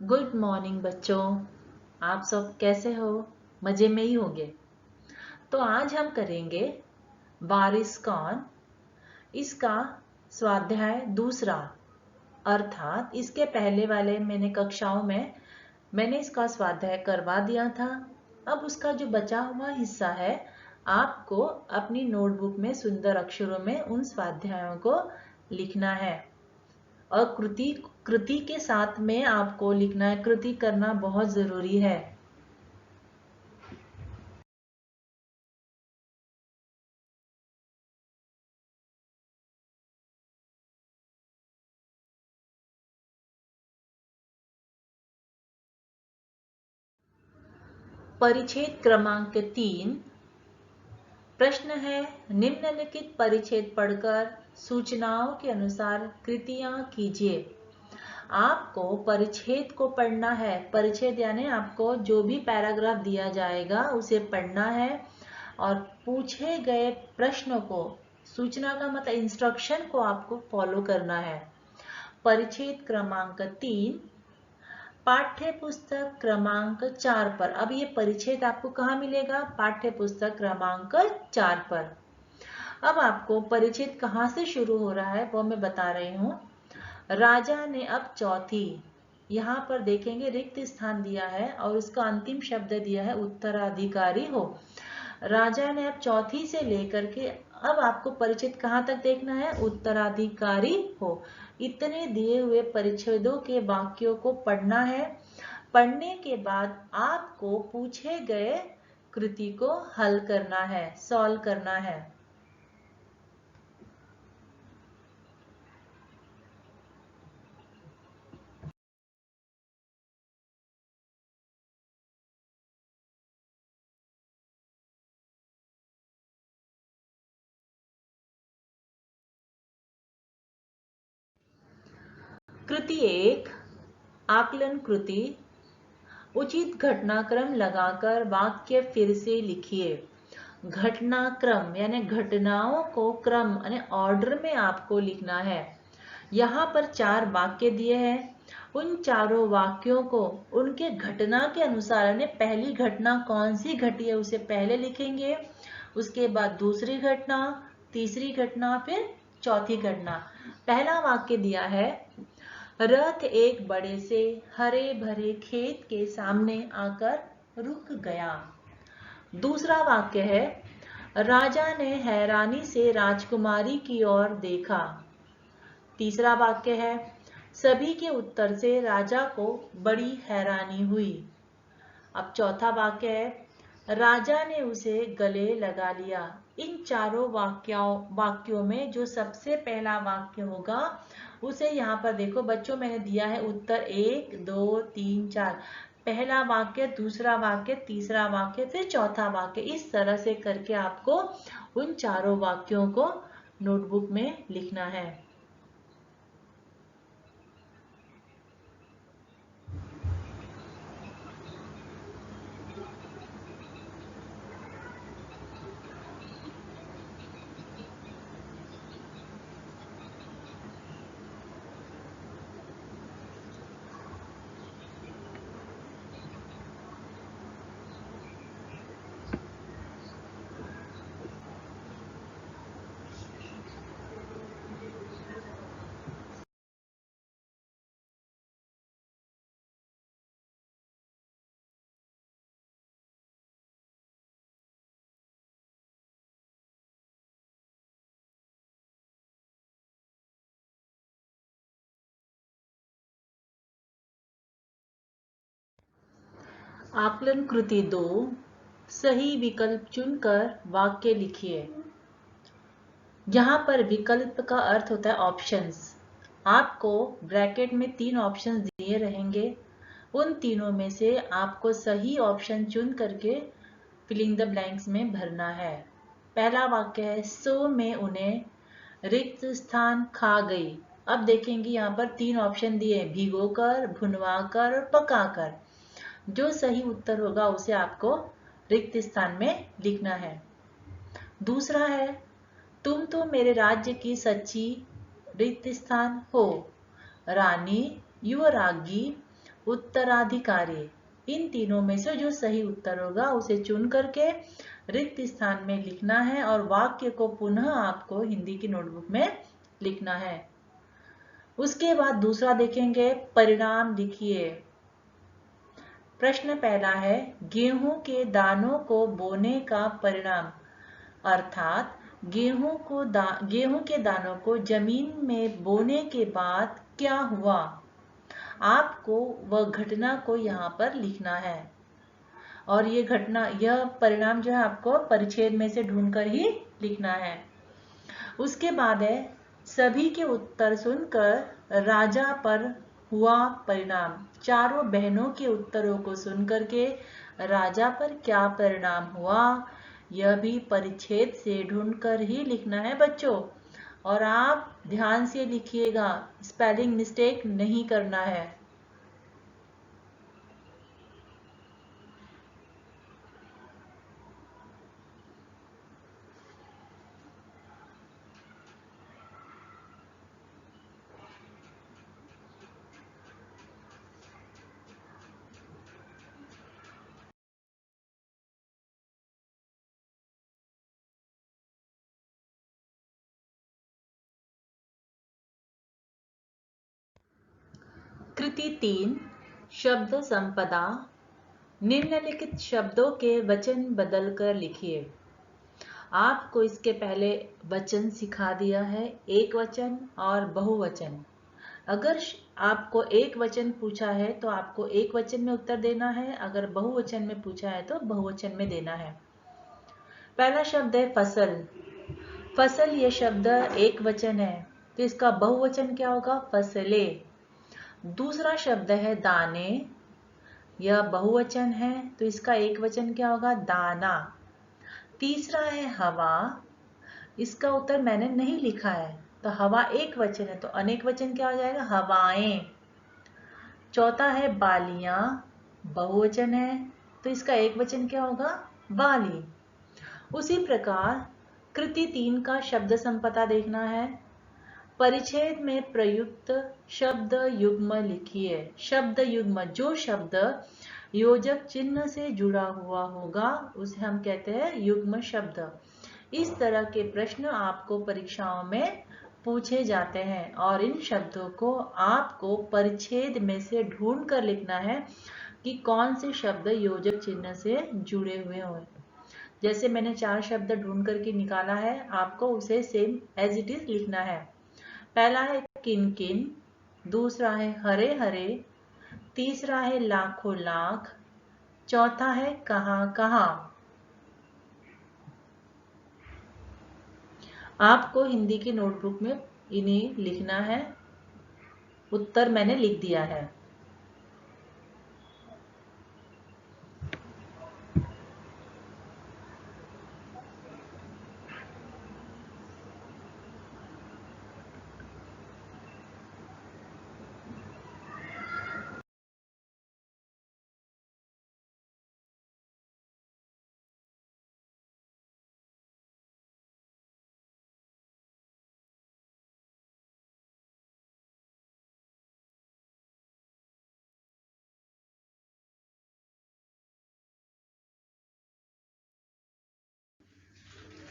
Good morning बच्चों। आप सब कैसे हो? मजे में ही होंगे। तो आज हम करेंगे बारिश कौन, इसका स्वाध्याय दूसरा। अर्थात इसके पहले वाले मैंने कक्षाओं में मैंने इसका स्वाध्याय करवा दिया था। अब उसका जो बचा हुआ हिस्सा है आपको अपनी नोटबुक में सुंदर अक्षरों में उन स्वाध्यायों को लिखना है और कृति के साथ में आपको लिखना है। कृति करना बहुत जरूरी है। परिच्छेद क्रमांक 3 प्रश्न है, निम्नलिखित परिच्छेद पढ़कर सूचनाओं के अनुसार कृतियां कीजिए। आपको परिच्छेद को पढ़ना है। परिच्छेद यानी आपको जो भी पैराग्राफ दिया जाएगा उसे पढ़ना है और पूछे गए प्रश्नों को, सूचना का मतलब इंस्ट्रक्शन को आपको फॉलो करना है। परिच्छेद क्रमांक 3 पाठ्य पुस्तक क्रमांक 4 पर। अब ये परिच्छेद आपको कहाँ मिलेगा? पाठ्य पुस्तक क्रमांक 4 पर। अब आपको परिच्छेद कहाँ से शुरू हो रहा है वो मैं बता रही हूँ। राजा ने अब चौथी, यहाँ पर देखेंगे रिक्त स्थान दिया है और उसका अंतिम शब्द दिया है उत्तराधिकारी हो। राजा ने अब चौथी से लेकर के अब आपको परिच्छेद कहाँ तक देखना है? उत्तराधिकारी हो। इतने दिए हुए परिच्छेदों के वाक्यों को पढ़ना है। पढ़ने के बाद आपको पूछे गए कृति को हल करना है, सॉल्व करना है। कृति 1 आकलन कृति। उचित घटनाक्रम लगाकर वाक्य फिर से लिखिए। घटनाक्रम यानी घटनाओं को क्रम यानी ऑर्डर में आपको लिखना है। यहाँ पर 4 वाक्य दिए हैं। उन चारों वाक्यों को उनके घटना के अनुसार यानी पहली घटना कौन सी घटी है उसे पहले लिखेंगे, उसके बाद दूसरी घटना, तीसरी घटना, फिर चौथी घटना। पहला वाक्य दिया है, रथ एक बड़े से हरे भरे खेत के सामने आकर रुक गया। दूसरा वाक्य है, राजा ने हैरानी से राजकुमारी की ओर देखा। तीसरा वाक्य है, सभी के उत्तर से राजा को बड़ी हैरानी हुई। अब चौथा वाक्य है, राजा ने उसे गले लगा लिया। इन चारों वाक्यों में जो सबसे पहला वाक्य होगा उसे यहाँ पर देखो बच्चों मैंने दिया है उत्तर 1, 2, 3, 4। पहला वाक्य, दूसरा वाक्य, तीसरा वाक्य, फिर चौथा वाक्य। इस तरह से करके आपको उन चारों वाक्यों को नोटबुक में लिखना है। आकलन कृति 2 सही विकल्प चुनकर वाक्य लिखिए। यहाँ पर विकल्प का अर्थ होता है ऑप्शंस। आपको ब्रैकेट में 3 ऑप्शंस दिए रहेंगे। उन तीनों में से आपको सही ऑप्शन चुन करके फिलिंग द ब्लैंक्स में भरना है। पहला वाक्य है, सो में उन्हें रिक्त स्थान खा गई। अब देखेंगे यहाँ पर 3 ऑप्शन दिए, भिगोकर, भुनवाकर और पकाकर। जो सही उत्तर होगा उसे आपको रिक्त स्थान में लिखना है। दूसरा है, तुम तो मेरे राज्य की सच्ची रिक्त स्थान हो। रानी, युवरागी, उत्तराधिकारी। इन तीनों में से जो सही उत्तर होगा उसे चुन करके रिक्त स्थान में लिखना है और वाक्य को पुनः आपको हिंदी की नोटबुक में लिखना है। उसके बाद दूसरा देखेंगे, परिणाम लिखिए। प्रश्न पहला है, गेहूं के दानों को बोने का परिणाम, अर्थात गेहूं के दानों को जमीन में बोने के बाद क्या हुआ। आपको वह घटना को यहाँ पर लिखना है और यह परिणाम जो है आपको परिच्छेद में से ढूंढकर ही लिखना है। उसके बाद है, सभी के उत्तर सुनकर राजा पर हुआ परिणाम। चारों बहनों के उत्तरों को सुनकर के राजा पर क्या परिणाम हुआ, यह भी परिच्छेद से ढूंढकर ही लिखना है बच्चों। और आप ध्यान से लिखिएगा, स्पेलिंग मिस्टेक नहीं करना है। कृति 3, शब्द संपदा। निम्नलिखित शब्दों के वचन बदलकर लिखिए। आपको इसके पहले वचन सिखा दिया है, एक वचन और बहुवचन। अगर आपको एक वचन पूछा है तो आपको एक वचन में उत्तर देना है, अगर बहुवचन में पूछा है तो बहुवचन में देना है। पहला शब्द है फसल। फसल ये शब्द एक वचन है तो इसका बहुवचन क्या होगा, फसले। दूसरा शब्द है दाने, यह बहुवचन है तो इसका एक वचन क्या होगा, दाना। तीसरा है हवा, इसका उत्तर मैंने नहीं लिखा है तो हवा एक वचन है तो अनेक वचन क्या हो जाएगा, हवाएं। चौथा है बालियां, बहुवचन है तो इसका एक वचन क्या होगा, बाली। उसी प्रकार कृति 3 का शब्द संपदा देखना है। परिच्छेद में प्रयुक्त शब्द युग्म लिखिए। शब्द युग्म, जो शब्द योजक चिन्ह से जुड़ा हुआ होगा उसे हम कहते हैं युग्म शब्द। इस तरह के प्रश्न आपको परीक्षाओं में पूछे जाते हैं और इन शब्दों को आपको परिच्छेद में से ढूंढ कर लिखना है कि कौन से शब्द योजक चिन्ह से जुड़े हुए हों। जैसे मैंने 4 शब्द ढूंढ करके निकाला है, आपको उसे सेम एज इट इज लिखना है। पहला है किन किन, दूसरा है हरे हरे, तीसरा है लाखों लाख, चौथा है कहां कहां। आपको हिंदी की नोटबुक में इन्हें लिखना है। उत्तर मैंने लिख दिया है।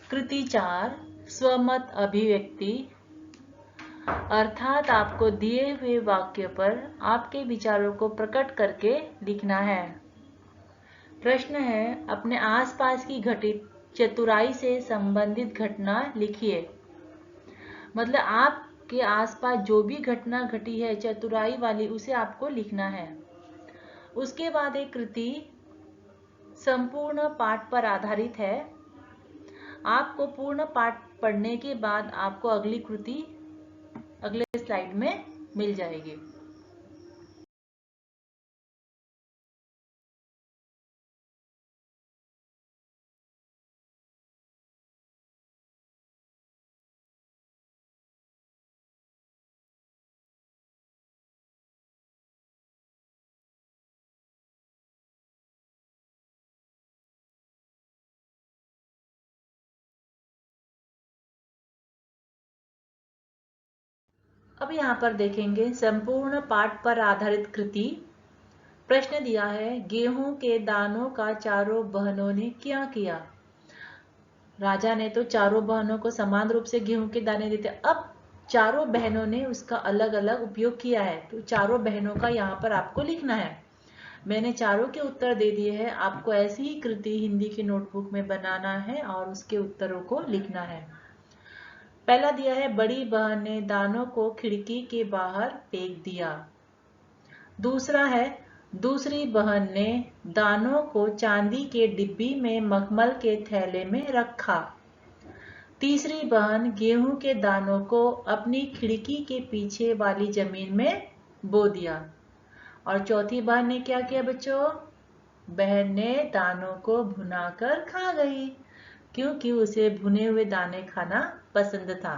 कृति 4, स्वमत अभिव्यक्ति, अर्थात आपको दिए हुए वाक्य पर आपके विचारों को प्रकट करके लिखना है। प्रश्न है, अपने आसपास की घटित चतुराई से संबंधित घटना लिखिए। मतलब आपके आसपास जो भी घटना घटी है चतुराई वाली, उसे आपको लिखना है। उसके बाद एक कृति संपूर्ण पाठ पर आधारित है। आपको पूर्ण पाठ पढ़ने के बाद आपको अगली कृति अगले स्लाइड में मिल जाएगी। अब यहाँ पर देखेंगे संपूर्ण पाठ पर आधारित कृति। प्रश्न दिया है, गेहूं के दानों का चारों बहनों ने क्या किया। राजा ने तो चारों बहनों को समान रूप से गेहूं के दाने देते, अब चारों बहनों ने उसका अलग अलग उपयोग किया है, तो चारों बहनों का यहाँ पर आपको लिखना है। मैंने चारों के उत्तर दे दिए हैं, आपको ऐसी ही कृति हिंदी की नोटबुक में बनाना है और उसके उत्तरों को लिखना है। पहला दिया है, बड़ी बहन ने दानों को खिड़की के बाहर फेंक दिया। दूसरा है, दूसरी बहन ने दानों को चांदी के डिब्बी में मखमल के थैले में रखा। तीसरी बहन गेहूं के दानों को अपनी खिड़की के पीछे वाली जमीन में बो दिया। और चौथी बहन ने क्या किया बच्चों, बहन ने दानों को भुनाकर खा गई, क्योंकि उसे भुने हुए दाने खाना पसंद था।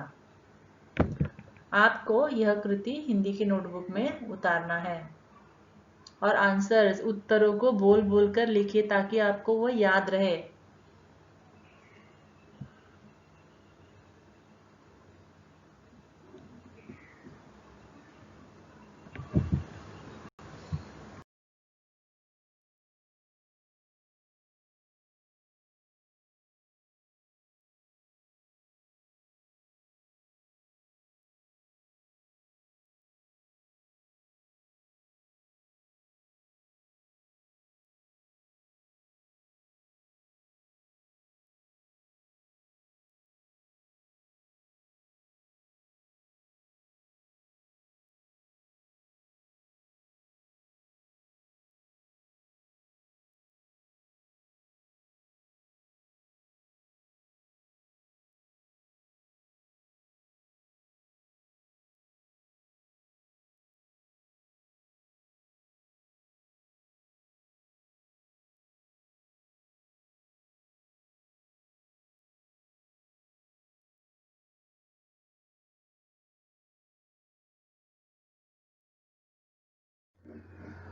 आपको यह कृति हिंदी की नोटबुक में उतारना है और आंसर्स उत्तरों को बोल बोल कर लिखिए ताकि आपको वो याद रहे।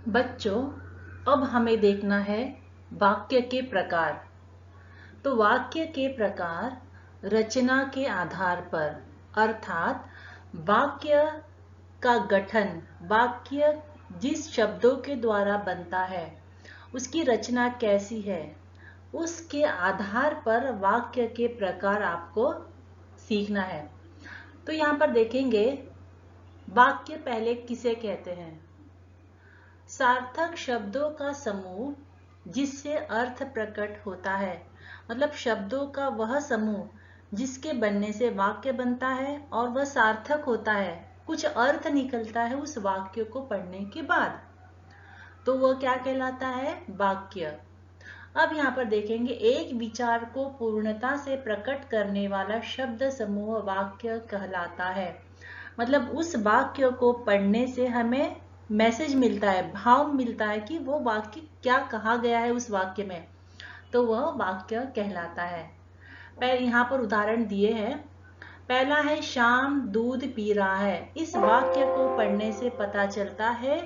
बच्चों, अब हमें देखना है वाक्य के प्रकार। तो वाक्य के प्रकार रचना के आधार पर, अर्थात वाक्य का गठन, वाक्य जिस शब्दों के द्वारा बनता है उसकी रचना कैसी है, उसके आधार पर वाक्य के प्रकार आपको सीखना है। तो यहाँ पर देखेंगे, वाक्य पहले किसे कहते हैं, सार्थक शब्दों का समूह जिससे अर्थ प्रकट होता है। मतलब शब्दों का वह समूह जिसके बनने से वाक्य बनता है और वह सार्थक होता है, कुछ अर्थ निकलता है उस वाक्य को पढ़ने के बाद, तो वह क्या कहलाता है, वाक्य। अब यहाँ पर देखेंगे, एक विचार को पूर्णता से प्रकट करने वाला शब्द समूह वाक्य कहलाता है। मतलब उस वाक्य को पढ़ने से हमें मैसेज मिलता है, भाव मिलता है कि वो वाक्य क्या कहा गया है उस वाक्य में, तो वह वाक्य कहलाता है। यहाँ पर उदाहरण दिए हैं। पहला है, श्याम दूध पी रहा है। इस वाक्य को पढ़ने से पता चलता है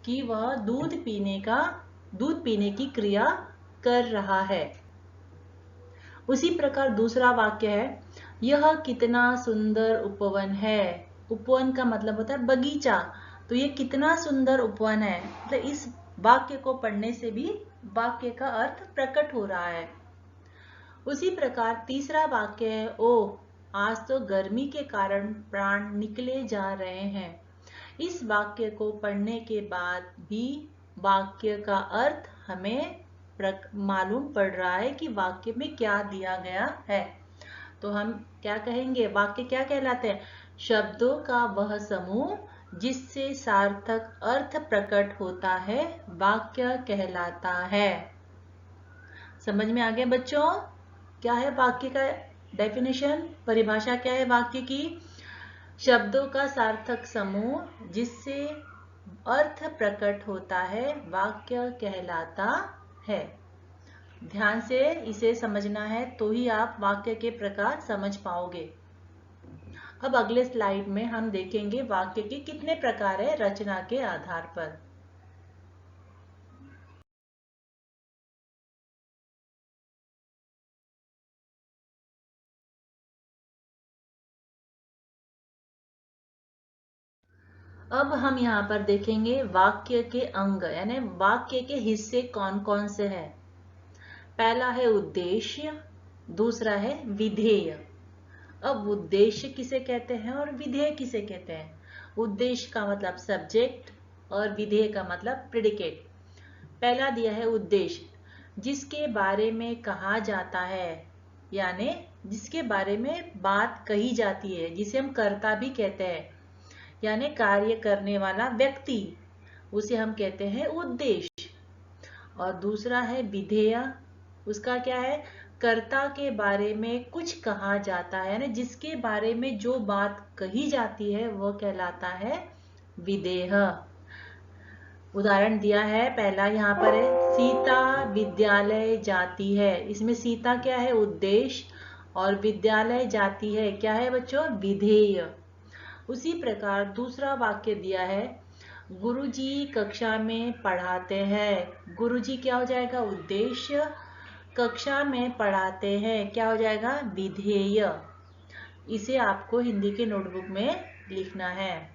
कि वह दूध पीने की क्रिया कर रहा है। उसी प्रकार दूसरा वाक्य है, यह कितना सुंदर उपवन है। उपवन का मतलब होता है बगीचा, तो ये कितना सुंदर उपवन है, मतलब इस वाक्य को पढ़ने से भी वाक्य का अर्थ प्रकट हो रहा है। उसी प्रकार तीसरा वाक्य है, ओह आज तो गर्मी के कारण प्राण निकले जा रहे हैं। इस वाक्य को पढ़ने के बाद भी वाक्य का अर्थ हमें मालूम पड़ रहा है कि वाक्य में क्या दिया गया है। तो हम क्या कहेंगे, वाक्य क्या कहलाते हैं, शब्दों का वह समूह जिससे सार्थक अर्थ प्रकट होता है, वाक्य कहलाता है। समझ में आ गया बच्चों, क्या है वाक्य का डेफिनेशन, परिभाषा क्या है वाक्य की, शब्दों का सार्थक समूह जिससे अर्थ प्रकट होता है, वाक्य कहलाता है। ध्यान से इसे समझना है तो ही आप वाक्य के प्रकार समझ पाओगे। अब अगले स्लाइड में हम देखेंगे वाक्य के कितने प्रकार है रचना के आधार पर। अब हम यहाँ पर देखेंगे वाक्य के अंग, यानी वाक्य के हिस्से कौन कौन से हैं। पहला है उद्देश्य, दूसरा है विधेय। अब उद्देश्य किसे कहते हैं और विधेय किसे कहते हैं। उद्देश्य का मतलब सब्जेक्ट और विधेय का मतलब प्रेडिकेट। पहला दिया है उद्देश्य, जिसके बारे में कहा जाता है, यानी जिसके बारे में बात कही जाती है, जिसे हम कर्ता भी कहते हैं, यानी कार्य करने वाला व्यक्ति, उसे हम कहते हैं उद्देश्य। और दूसरा है विधेय, उसका क्या है, कर्ता के बारे में कुछ कहा जाता है, यानी जिसके बारे में जो बात कही जाती है वह कहलाता है विधेय। उदाहरण दिया है, पहला यहाँ पर है सीता विद्यालय जाती है। इसमें सीता क्या है, उद्देश्य, और विद्यालय जाती है क्या है बच्चों, विधेय। उसी प्रकार दूसरा वाक्य दिया है, गुरुजी कक्षा में पढ़ाते हैं। गुरुजी क्या हो जाएगा, उद्देश्य, कक्षा में पढ़ाते हैं क्या हो जाएगा, विधेय। इसे आपको हिंदी के नोटबुक में लिखना है।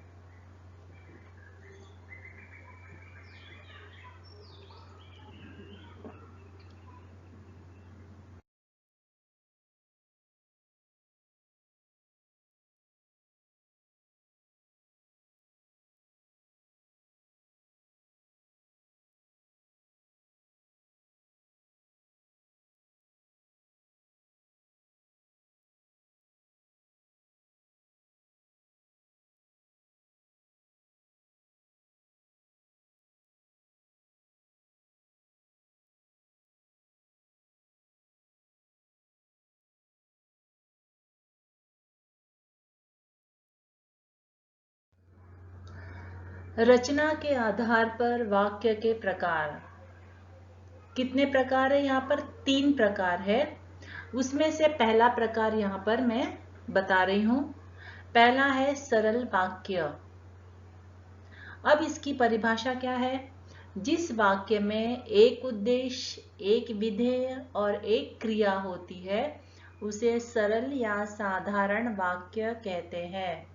रचना के आधार पर वाक्य के प्रकार, कितने प्रकार है यहाँ पर, 3 प्रकार है। उसमें से पहला प्रकार यहाँ पर मैं बता रही हूं। पहला है सरल वाक्य। अब इसकी परिभाषा क्या है, जिस वाक्य में एक उद्देश्य, एक विधेय और एक क्रिया होती है उसे सरल या साधारण वाक्य कहते हैं।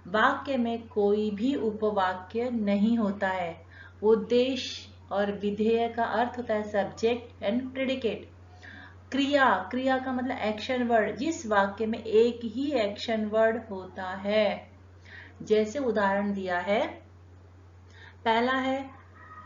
वाक्य में कोई भी उपवाक्य नहीं होता है। उद्देश्य और विधेय का अर्थ होता है सब्जेक्ट एंड प्रेडिकेट। क्रिया, क्रिया का मतलब एक्शन वर्ड, जिस वाक्य में एक ही एक्शन वर्ड होता है। जैसे उदाहरण दिया है, पहला है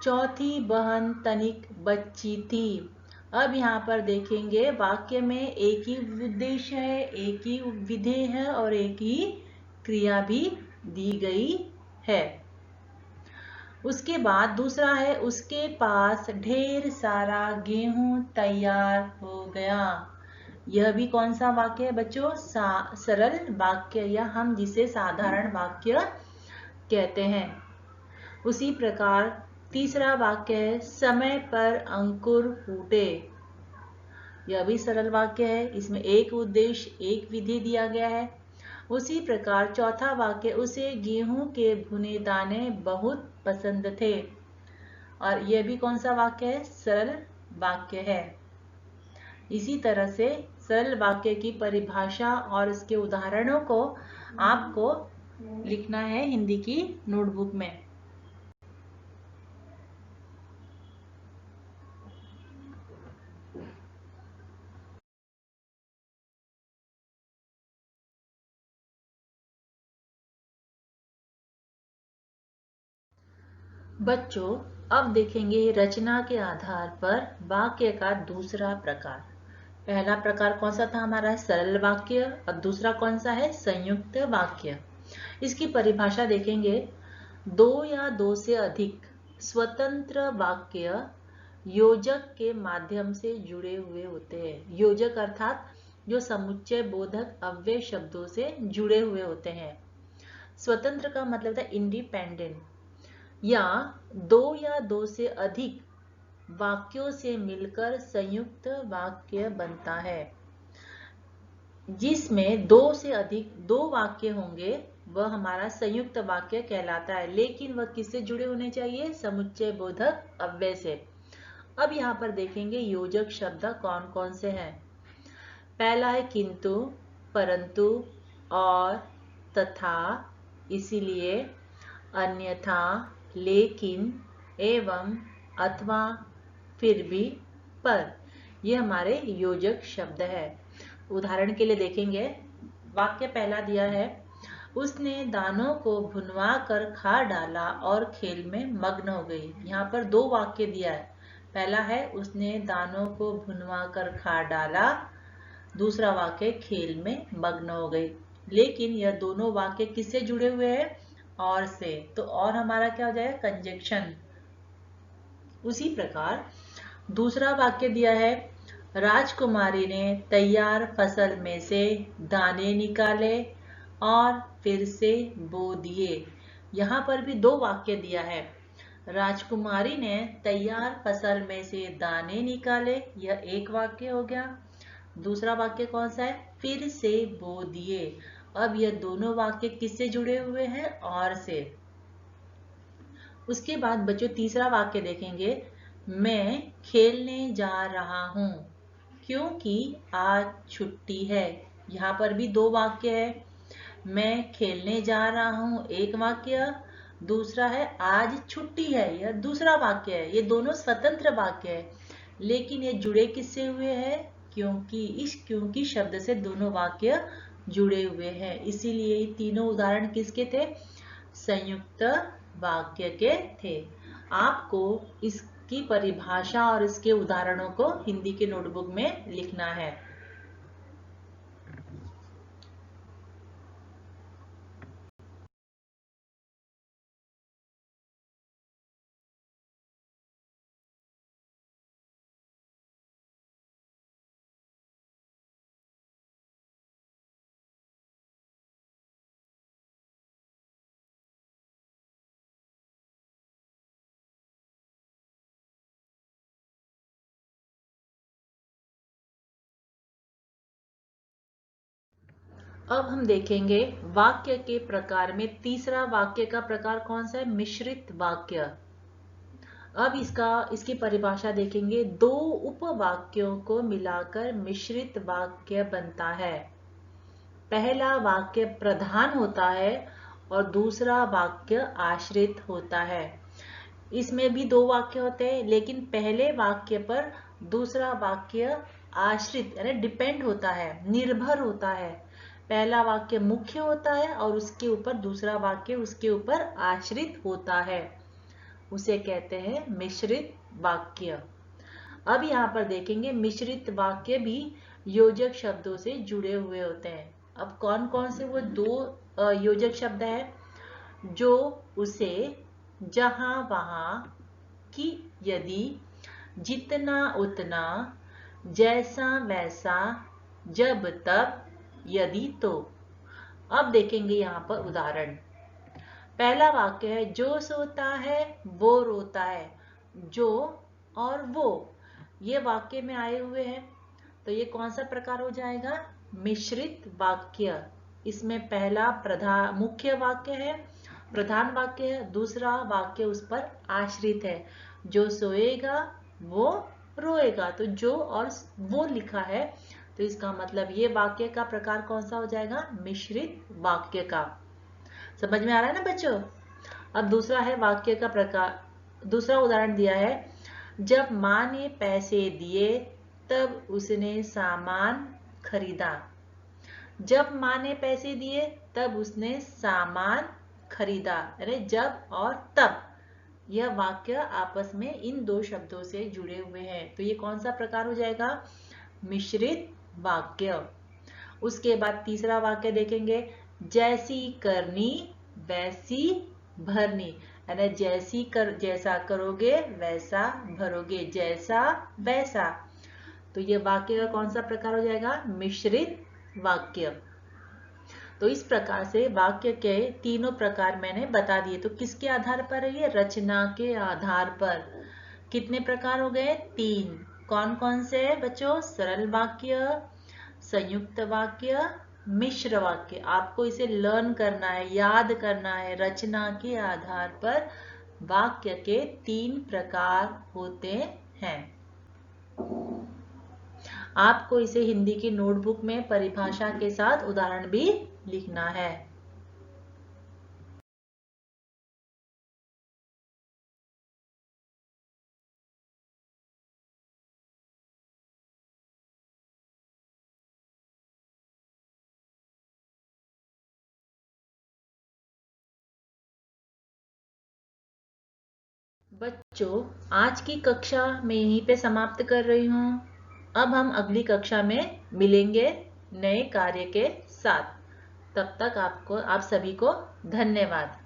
चौथी बहन तनिक बच्ची थी। अब यहाँ पर देखेंगे वाक्य में एक ही उद्देश्य है, एक ही विधेय है और एक ही क्रिया भी दी गई है। उसके बाद दूसरा है उसके पास ढेर सारा गेहूं तैयार हो गया। यह भी कौन सा वाक्य है बच्चों, सरल वाक्य, या हम जिसे साधारण वाक्य कहते हैं। उसी प्रकार तीसरा वाक्य है समय पर अंकुर फूटे। यह भी सरल वाक्य है, इसमें एक उद्देश्य, एक विधि दिया गया है। उसी प्रकार चौथा वाक्य, उसे गेहूं के भुने दाने बहुत पसंद थे। और यह भी कौन सा वाक्य है, सरल वाक्य है। इसी तरह से सरल वाक्य की परिभाषा और इसके उदाहरणों को आपको लिखना है हिंदी की नोटबुक में। बच्चों, अब देखेंगे रचना के आधार पर वाक्य का दूसरा प्रकार। पहला प्रकार कौन सा था हमारा, सरल वाक्य, और दूसरा कौन सा है, संयुक्त वाक्य। इसकी परिभाषा देखेंगे, दो या दो से अधिक स्वतंत्र वाक्य योजक के माध्यम से जुड़े हुए होते हैं। योजक अर्थात जो समुच्चय बोधक अव्यय शब्दों से जुड़े हुए होते हैं। स्वतंत्र का मतलब है इंडिपेंडेंट। या दो से अधिक वाक्यों से मिलकर संयुक्त वाक्य बनता है। जिसमें दो से अधिक दो वाक्य होंगे वह हमारा संयुक्त वाक्य कहलाता है, लेकिन वह किससे जुड़े होने चाहिए, समुच्चय बोधक अव्यय से। अब यहाँ पर देखेंगे योजक शब्द कौन कौन से हैं। पहला है किंतु, परंतु, और, तथा, इसीलिए, अन्यथा, लेकिन, एवं, अथवा, फिर भी, पर। ये हमारे योजक शब्द है। उदाहरण के लिए देखेंगे, वाक्य पहला दिया है, उसने दानों को भुनवा कर खा डाला और खेल में मग्न हो गई। यहाँ पर दो वाक्य दिया है। पहला है उसने दानों को भुनवा कर खा डाला, दूसरा वाक्य खेल में मग्न हो गई। लेकिन यह दोनों वाक्य किससे जुड़े हुए हैं? और से। तो और हमारा क्या हो जाएगा? कंजक्शन। उसी प्रकार दूसरा वाक्य दिया है, राजकुमारी ने तैयार फसल में से दाने निकाले और फिर से बो दिए। यहाँ पर भी दो वाक्य दिया है। राजकुमारी ने तैयार फसल में से दाने निकाले, यह एक वाक्य हो गया। दूसरा वाक्य कौन सा है? फिर से बो दिए। अब यह दोनों वाक्य किससे जुड़े हुए हैं? और से। उसके बाद बच्चों तीसरा वाक्य देखेंगे, मैं खेलने जा रहा हूँ क्योंकि आज छुट्टी है। यहाँ पर भी दो वाक्य है। मैं खेलने जा रहा हूँ एक वाक्य, दूसरा है आज छुट्टी है, यह दूसरा वाक्य है। ये दोनों स्वतंत्र वाक्य है, लेकिन ये जुड़े किससे हुए हैं? क्योंकि। इस क्योंकि शब्द से दोनों वाक्य जुड़े हुए हैं। इसीलिए तीनों उदाहरण किसके थे? संयुक्त वाक्य के थे। आपको इसकी परिभाषा और इसके उदाहरणों को हिंदी के नोटबुक में लिखना है। अब हम देखेंगे वाक्य के प्रकार में तीसरा वाक्य का प्रकार कौन सा है? मिश्रित वाक्य। अब इसकी परिभाषा देखेंगे, दो उपवाक्यों को मिलाकर मिश्रित वाक्य बनता है। पहला वाक्य प्रधान होता है और दूसरा वाक्य आश्रित होता है। इसमें भी दो वाक्य होते हैं, लेकिन पहले वाक्य पर दूसरा वाक्य आश्रित यानी डिपेंड होता है, निर्भर होता है। पहला वाक्य मुख्य होता है और उसके ऊपर दूसरा वाक्य उसके ऊपर आश्रित होता है। उसे कहते हैं मिश्रित वाक्य। अब यहाँ पर देखेंगे मिश्रित वाक्य भी योजक शब्दों से जुड़े हुए होते हैं। अब कौन कौन से वो दो योजक शब्द है? जो, उसे, जहां वहां, कि, यदि, जितना उतना, जैसा वैसा, जब तब, यदि तो। अब देखेंगे यहाँ पर उदाहरण। पहला वाक्य है, जो सोता है वो रोता है। जो और वो ये वाक्य में आए हुए हैं, तो ये कौन सा प्रकार हो जाएगा? मिश्रित वाक्य। इसमें पहला मुख्य वाक्य है, प्रधान वाक्य है, दूसरा वाक्य उस पर आश्रित है। जो सोएगा वो रोएगा, तो जो और वो लिखा है, तो इसका मतलब ये वाक्य का प्रकार कौन सा हो जाएगा? मिश्रित वाक्य का। समझ में आ रहा है ना बच्चों? अब दूसरा है वाक्य का प्रकार। दूसरा उदाहरण दिया है, जब माँ ने पैसे दिए तब उसने सामान खरीदा। जब माँ ने पैसे दिए तब उसने सामान खरीदा, अरे जब और तब। यह वाक्य आपस में इन दो शब्दों से जुड़े हुए हैं, तो ये कौन सा प्रकार हो जाएगा? मिश्रित वाक्य। उसके बाद तीसरा वाक्य देखेंगे, जैसी करनी वैसी भरनी, यानी जैसा करोगे वैसा भरोगे, जैसा वैसा। तो ये वाक्य का कौन सा प्रकार हो जाएगा? मिश्रित वाक्य। तो इस प्रकार से वाक्य के तीनों प्रकार मैंने बता दिए। तो किसके आधार पर है ये? रचना के आधार पर। कितने प्रकार हो गए? 3। कौन कौन से बच्चों? सरल वाक्य, संयुक्त वाक्य, मिश्र वाक्य। आपको इसे लर्न करना है, याद करना है। रचना के आधार पर वाक्य के 3 प्रकार होते हैं। आपको इसे हिंदी की नोटबुक में परिभाषा के साथ उदाहरण भी लिखना है। बच्चों, आज की कक्षा मैं यहीं पे समाप्त कर रही हूँ। अब हम अगली कक्षा में मिलेंगे नए कार्य के साथ। तब तक आप सभी को धन्यवाद।